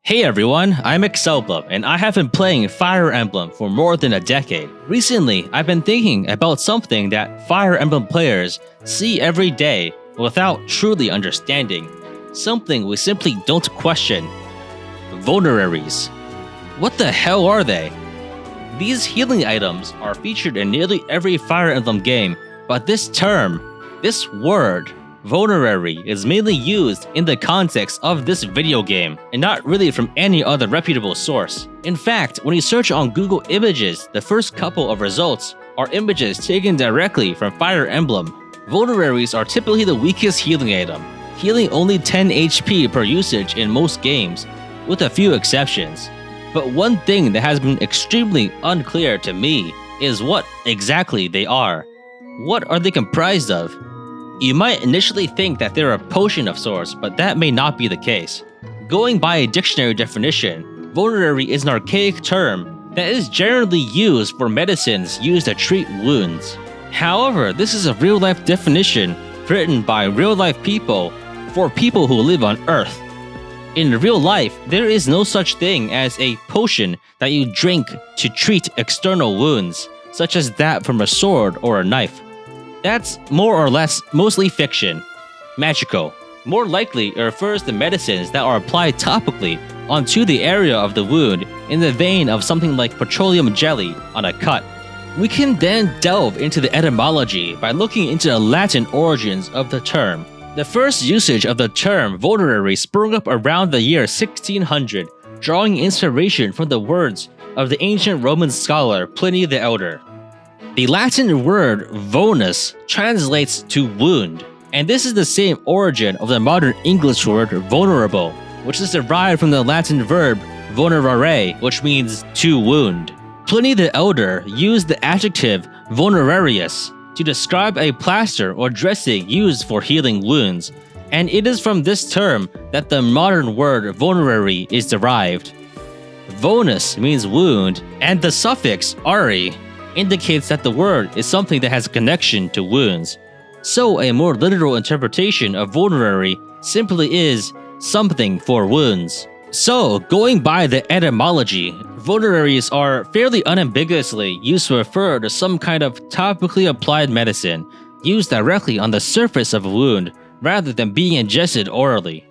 Hey everyone, I'm Emblem, and I have been playing Fire Emblem for more than a decade. Recently, I've been thinking about something that Fire Emblem players see every day without truly understanding. Something we simply don't question. Vulneraries. What the hell are they? These healing items are featured in nearly every Fire Emblem game, but this word, vulnerary, is mainly used in the context of this video game, and not really from any other reputable source. In fact, when you search on Google Images, the first couple of results are images taken directly from Fire Emblem. Vulneraries are typically the weakest healing item, healing only 10 HP per usage in most games, with a few exceptions. But one thing that has been extremely unclear to me is what exactly they are. What are they comprised of? You might initially think that they're a potion of sorts, but that may not be the case. Going by a dictionary definition, vulnerary is an archaic term that is generally used for medicines used to treat wounds. However, this is a real-life definition written by real-life people for people who live on Earth. In real life, there is no such thing as a potion that you drink to treat external wounds, such as that from a sword or a knife. That's more or less mostly fiction. Magical. More likely, it refers to medicines that are applied topically onto the area of the wound in the vein of something like petroleum jelly on a cut. We can then delve into the etymology by looking into the Latin origins of the term. The first usage of the term vulnerary sprung up around the year 1600, drawing inspiration from the words of the ancient Roman scholar Pliny the Elder. The Latin word vulnus translates to wound, and this is the same origin of the modern English word vulnerable, which is derived from the Latin verb vulnerare, which means to wound. Pliny the Elder used the adjective vulnerarius to describe a plaster or dressing used for healing wounds, and it is from this term that the modern word vulnerary is derived. Vulnus means wound, and the suffix "ari" indicates that the word is something that has a connection to wounds. So a more literal interpretation of vulnerary simply is something for wounds. So, going by the etymology, vulneraries are fairly unambiguously used to refer to some kind of topically applied medicine used directly on the surface of a wound rather than being ingested orally.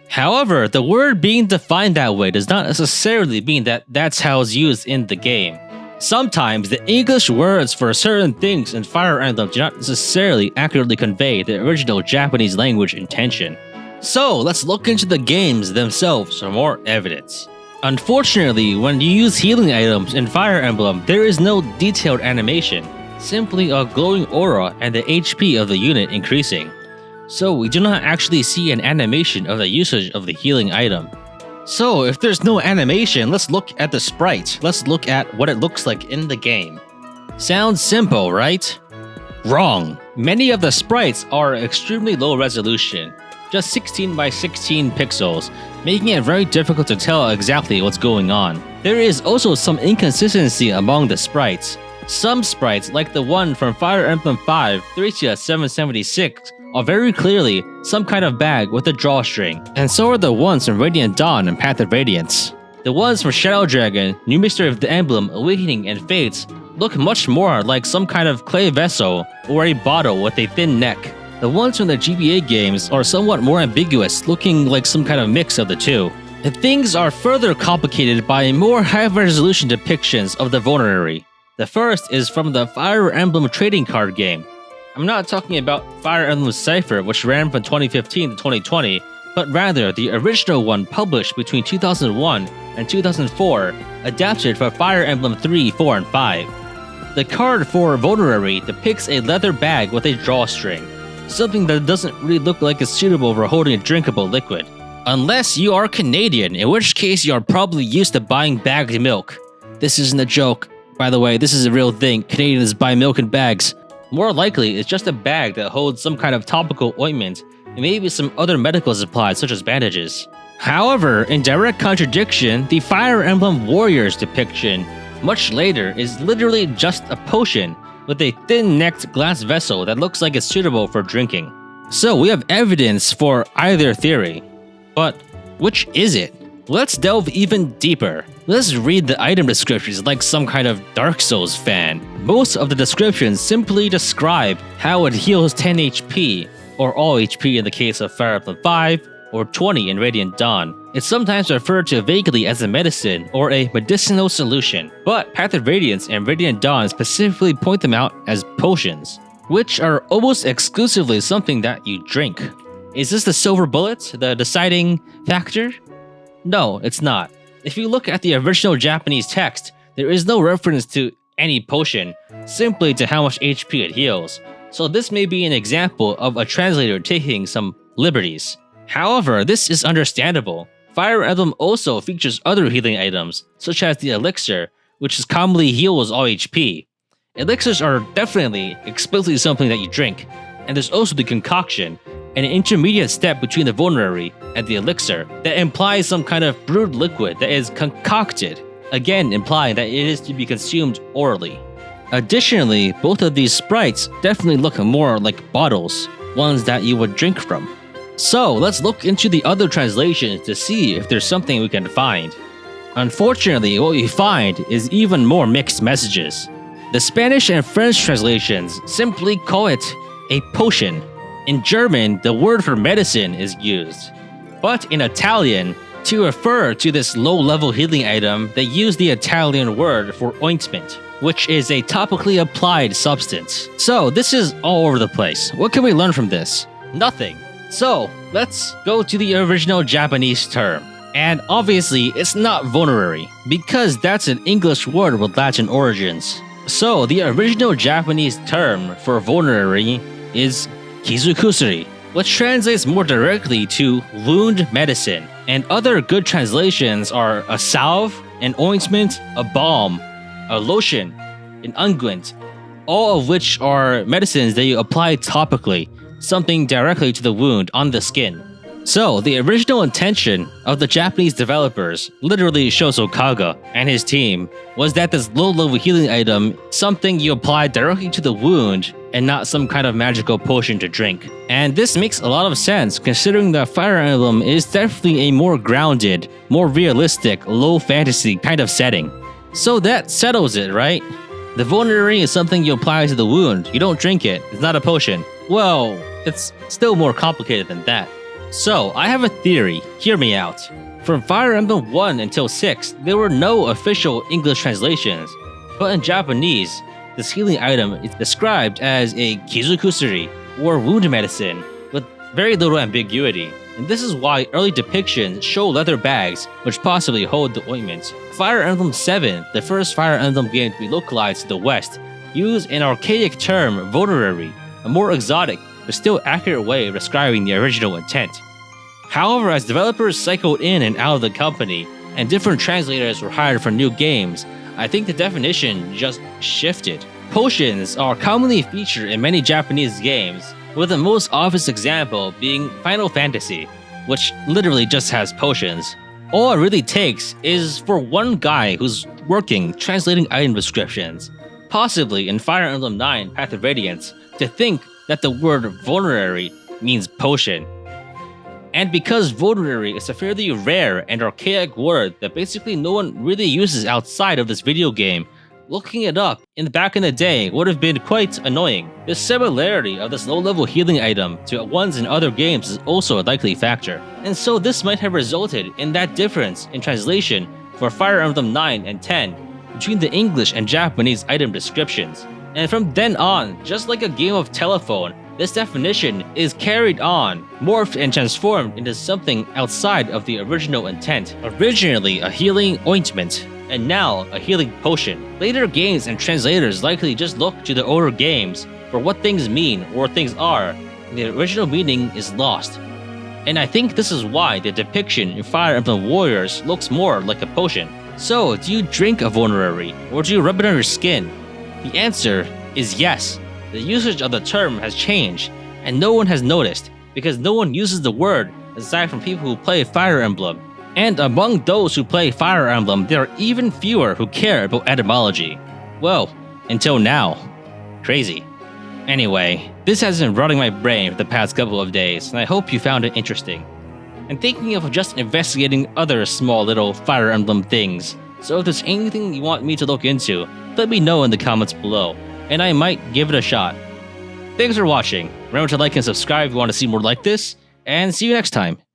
However, the word being defined that way does not necessarily mean that that's how it's used in the game. Sometimes the English words for certain things in Fire Emblem do not necessarily accurately convey the original Japanese language intention. So let's look into the games themselves for more evidence. Unfortunately, when you use healing items in Fire Emblem, there is no detailed animation, simply a glowing aura and the HP of the unit increasing. So we do not actually see an animation of the usage of the healing item. So if there's no animation, let's look at the sprite. Let's look at what it looks like in the game. Sounds simple, right? Wrong. Many of the sprites are extremely low resolution, just 16 by 16 pixels, making it very difficult to tell exactly what's going on. There is also some inconsistency among the sprites. Some sprites, like the one from Fire Emblem 5 Thracia 776, are very clearly some kind of bag with a drawstring, and so are the ones from Radiant Dawn and Path of Radiance. The ones from Shadow Dragon, New Mystery of the Emblem, Awakening, and Fates look much more like some kind of clay vessel or a bottle with a thin neck. The ones from the GBA games are somewhat more ambiguous, looking like some kind of mix of the two. And things are further complicated by more high-resolution depictions of the vulnerary. The first is from the Fire Emblem trading card game. I'm not talking about Fire Emblem Cypher, which ran from 2015 to 2020, but rather the original one published between 2001 and 2004, adapted for Fire Emblem 3, 4, and 5. The card for Vulnerary depicts a leather bag with a drawstring, something that doesn't really look like it's suitable for holding a drinkable liquid. Unless you are Canadian, in which case you are probably used to buying bagged milk. This isn't a joke. By the way, this is a real thing. Canadians buy milk in bags. More likely, it's just a bag that holds some kind of topical ointment and maybe some other medical supplies such as bandages. However, in direct contradiction, the Fire Emblem Warriors depiction, much later, is literally just a potion with a thin-necked glass vessel that looks like it's suitable for drinking. So we have evidence for either theory. But which is it? Let's delve even deeper. Let's read the item descriptions like some kind of Dark Souls fan. Most of the descriptions simply describe how it heals 10 HP, or all HP in the case of Fire Emblem 5, or 20 in Radiant Dawn. It's sometimes referred to vaguely as a medicine or a medicinal solution, but Path of Radiance and Radiant Dawn specifically point them out as potions, which are almost exclusively something that you drink. Is this the silver bullet, the deciding factor? No, it's not. If you look at the original Japanese text, there is no reference to any potion, simply to how much HP it heals. So this may be an example of a translator taking some liberties. However, this is understandable. Fire Emblem also features other healing items, such as the elixir, which commonly heals all HP. Elixirs are definitely explicitly something that you drink, and there's also the concoction, an intermediate step between the vulnerary and the elixir that implies some kind of brewed liquid that is concocted, again implying that it is to be consumed orally. Additionally, both of these sprites definitely look more like bottles, ones that you would drink from. So let's look into the other translations to see if there's something we can find. Unfortunately, what we find is even more mixed messages. The Spanish and French translations simply call it a potion. In German, the word for medicine is used. But in Italian, to refer to this low-level healing item, they use the Italian word for ointment, which is a topically applied substance. So this is all over the place. What can we learn from this? Nothing. So let's go to the original Japanese term. And obviously, it's not vulnerary, because that's an English word with Latin origins. So the original Japanese term for vulnerary is kizukusuri, which translates more directly to wound medicine. And other good translations are a salve, an ointment, a balm, a lotion, an unguent, all of which are medicines that you apply topically, something directly to the wound on the skin. So, the original intention of the Japanese developers, literally Shoso Kaga and his team, was that this low-level healing item, something you apply directly to the wound and not some kind of magical potion to drink. And this makes a lot of sense considering that Fire Emblem is definitely a more grounded, more realistic, low fantasy kind of setting. So that settles it, right? The vulnerary is something you apply to the wound, you don't drink it, it's not a potion. Well, it's still more complicated than that. So, I have a theory, hear me out. From Fire Emblem 1 until 6, there were no official English translations, but in Japanese, this healing item is described as a kizukusuri, or wound medicine, with very little ambiguity. And this is why early depictions show leather bags, which possibly hold the ointment. Fire Emblem 7, the first Fire Emblem game to be localized to the West, used an archaic term, vulnerary, a more exotic, but still accurate way of describing the original intent. However, as developers cycled in and out of the company, and different translators were hired for new games, I think the definition just shifted. Potions are commonly featured in many Japanese games, with the most obvious example being Final Fantasy, which literally just has potions. All it really takes is for one guy who's working translating item descriptions, possibly in Fire Emblem 9 Path of Radiance, to think that the word vulnerary means potion. And because vulnerary is a fairly rare and archaic word that basically no one really uses outside of this video game, looking it up back in the day would have been quite annoying. The similarity of this low-level healing item to ones in other games is also a likely factor. And so this might have resulted in that difference in translation for Fire Emblem 9 and 10 between the English and Japanese item descriptions. And from then on, just like a game of telephone, this definition is carried on, morphed and transformed into something outside of the original intent. Originally a healing ointment, and now a healing potion. Later games and translators likely just look to the older games for what things mean or things are, and the original meaning is lost. And I think this is why the depiction in Fire Emblem Warriors looks more like a potion. So, do you drink a vulnerary, or do you rub it on your skin? The answer is yes. The usage of the term has changed, and no one has noticed, because no one uses the word aside from people who play Fire Emblem. And among those who play Fire Emblem, there are even fewer who care about etymology. Well, until now. Crazy. Anyway, this has been rotting my brain for the past couple of days, and I hope you found it interesting. and thinking of just investigating other small little Fire Emblem things. So if there's anything you want me to look into, let me know in the comments below, and I might give it a shot. Thanks for watching. Remember to like and subscribe if you want to see more like this, and see you next time.